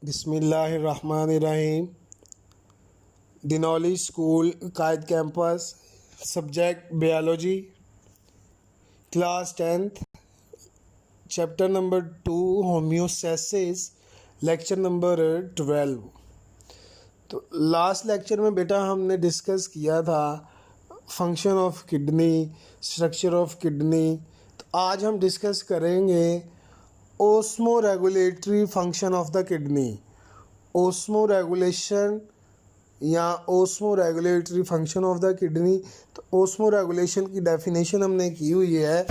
बिस्मिल्लाहिर्रहमानिर्रहीम। दिनौली स्कूल कायद campus, subject biology, class 10th, chapter number 2 homeostasis, lecture number 12। तो last lecture में बेटा हमने डिस्कस किया था function of kidney, structure of kidney. तो आज हम डिस्कस करेंगे osmo regulatory function of the kidney. Osmoregulation या osmo regulatory function of the kidney. तो ओस्मो रेगुलेशन की डेफिनेशन हमने की हुई है।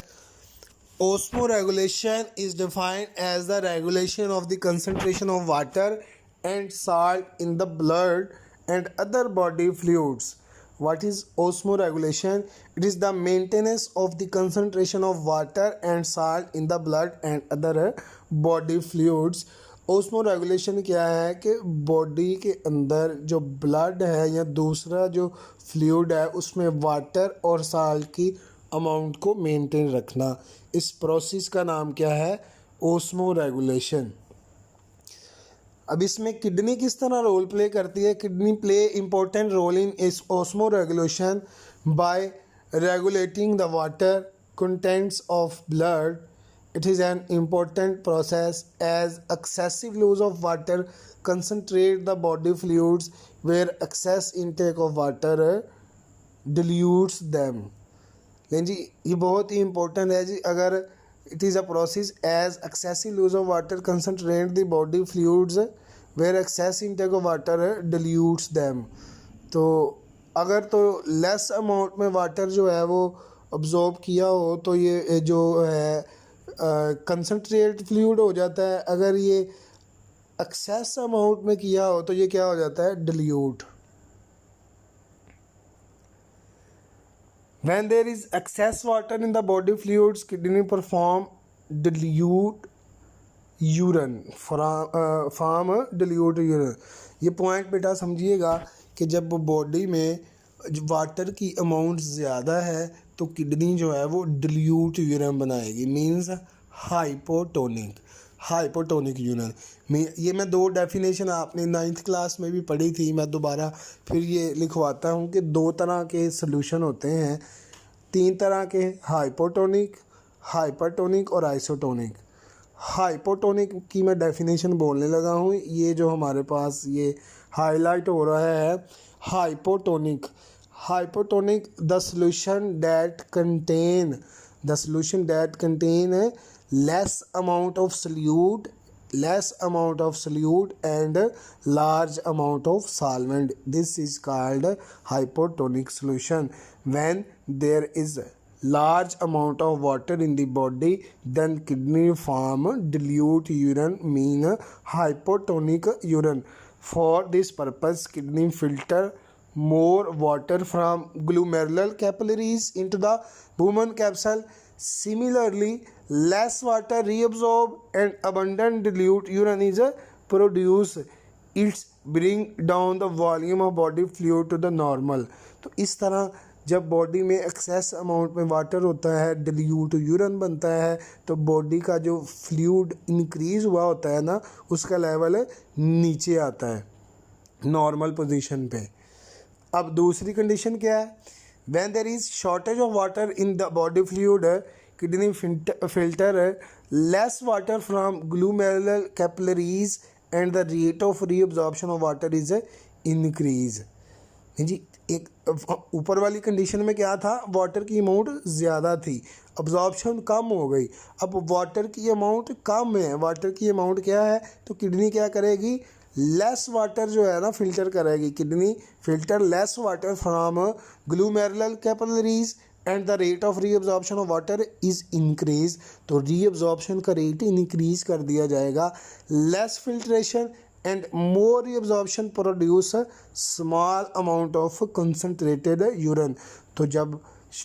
Osmoregulation is defined as the regulation of the concentration of water and salt in the blood and other body fluids. What is osmoregulation? It is the maintenance of the concentration of water and salt in the blood and other body fluids. osmoregulation क्या है कि body के अंदर जो blood है या दूसरा जो फ्लूइड है उसमें वाटर और साल्ट की अमाउंट को मेंटेन रखना। इस प्रोसेस का नाम क्या है? ओस्मोरेगुलेशन। अब इसमें किडनी किस तरह रोल प्ले करती है? Kidney play important role in osmoregulation by regulating the water contents of blood. It is an important process as excessive lose of water concentrate the body fluids where excess intake of water dilutes them. लेकिन जी ये बहुत ही important है जी। अगर it is a process as excessive loss of water concentrate the body fluids where excess intake of water dilutes them। तो अगर तो less amount में वाटर जो है वो अब्जॉर्ब किया हो तो ये जो है कंसनट्रेट फ्लूइड हो जाता है। अगर ये एक्सेस अमाउंट में किया हो तो ये क्या हो जाता है? Dilute. When there is excess water in the body fluids, kidney perform dilute urine, form dilute urine। ये पॉइंट बेटा समझिएगा कि जब बॉडी में वाटर की अमाउंट ज़्यादा है तो किडनी जो है वो डिल्यूट यूरिन बनाएगी, मीन्स हाइपोटोनिक यूरिन। ये मैं दो डेफिनेशन आपने 9th क्लास में भी पढ़ी थी, मैं दोबारा फिर ये लिखवाता हूँ कि दो तरह के सॉल्यूशन होते हैं, 3 तरह के, हाइपोटोनिक, हाइपरटोनिक और आइसोटोनिक। हाइपोटोनिक की मैं डेफिनेशन बोलने लगा हूँ। ये जो हमारे पास ये हाईलाइट हो रहा है hypotonic the solution that contain less amount of solute and large amount of solvent. This is called hypotonic solution. When there is large amount of water in the body, then kidney form dilute urine, mean hypotonic urine. For this purpose, kidney filter more water from glomerular capillaries into the Bowman capsule. Similarly, less water reabsorbed and abundant dilute urine is produced. It's bring down the volume of body fluid to the normal। तो इस तरह जब body में excess amount में water होता है, dilute urine बनता है, तो बॉडी का जो फ्लूइड इंक्रीज हुआ होता है ना, उसका लेवल नीचे आता है नॉर्मल पोजीशन पे। अब दूसरी कंडीशन क्या है? When there is shortage of water in the body fluid, kidney filter less water from glomerular capillaries and the rate of reabsorption of water is increase। जी एक ऊपर वाली कंडीशन में क्या था? वाटर की अमाउंट ज़्यादा थी, अब्जॉर्प्शन कम हो गई। अब वाटर की अमाउंट कम है, वाटर की अमाउंट क्या है? तो किडनी क्या करेगी? लेस वाटर जो है ना फिल्टर करेगी। Kidney filter less water from glomerular capillaries and the rate of reabsorption of water is increase. तो रीअब्जॉर्प्शन का रेट इंक्रीज कर दिया जाएगा। Less filtration and more reabsorption produce small amount of concentrated urine. तो जब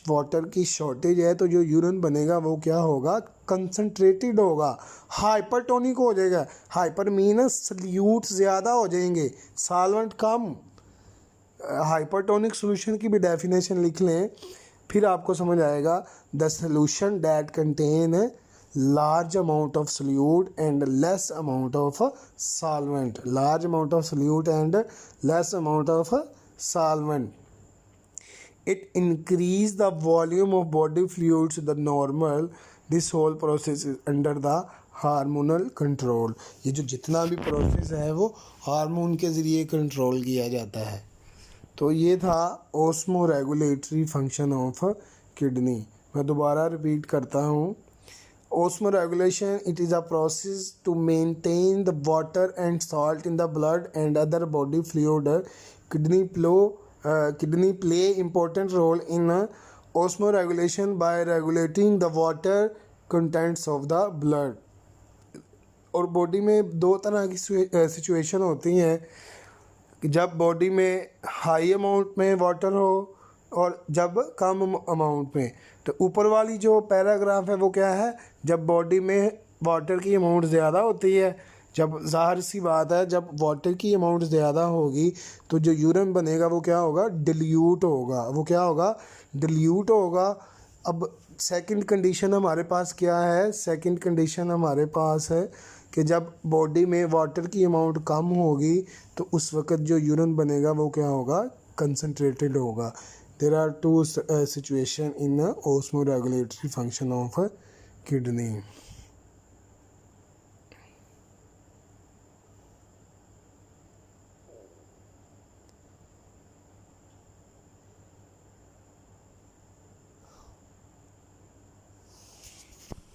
water की shortage है तो जो यूरिन बनेगा वो क्या होगा? कंसनट्रेटेड होगा, हाइपरटोनिक हो जाएगा। हाइपर मीनस सल्यूट ज़्यादा हो जाएंगे, सॉल्वेंट कम। हाइपरटोनिक सॉल्यूशन की भी डेफिनेशन लिख लें, फिर आपको समझ आएगा। The solution that contain large amount of solute and less amount of solvent. Large amount of solute and less amount of solvent. It increase the volume of body fluids to the normal. This whole process is under the hormonal control. ये जो जितना भी process है वो hormone के ज़रिए control किया जाता है. तो ये था osmo regulatory function of kidney. मैं दोबारा रिपीट करता हूँ. Osmo regulation, it is a process to maintain the water and salt in the blood and other body fluid. Kidney play important role in osmoregulation by regulating the water contents of the blood. और body में दो तरह की situation होती हैं कि जब body में हाई अमाउंट में वाटर हो और जब कम अमाउंट में. तो ऊपर वाली जो पैराग्राफ है वो क्या है, जब बॉडी में वाटर की अमाउंट ज़्यादा होती है, जब ज़ाहिर सी बात है जब वाटर की अमाउंट ज़्यादा होगी तो जो यूरिन बनेगा वो क्या होगा, डिल्यूट होगा. वो क्या होगा, डिल्यूट होगा. अब सेकंड कंडीशन हमारे पास क्या है, सेकंड कंडीशन हमारे पास है कि जब बॉडी में वाटर की अमाउंट कम होगी तो उस वक़्त जो यूरिन बनेगा वो क्या होगा, कंसनट्रेटेड होगा. There are two situation in osmo regulatory function of kidney.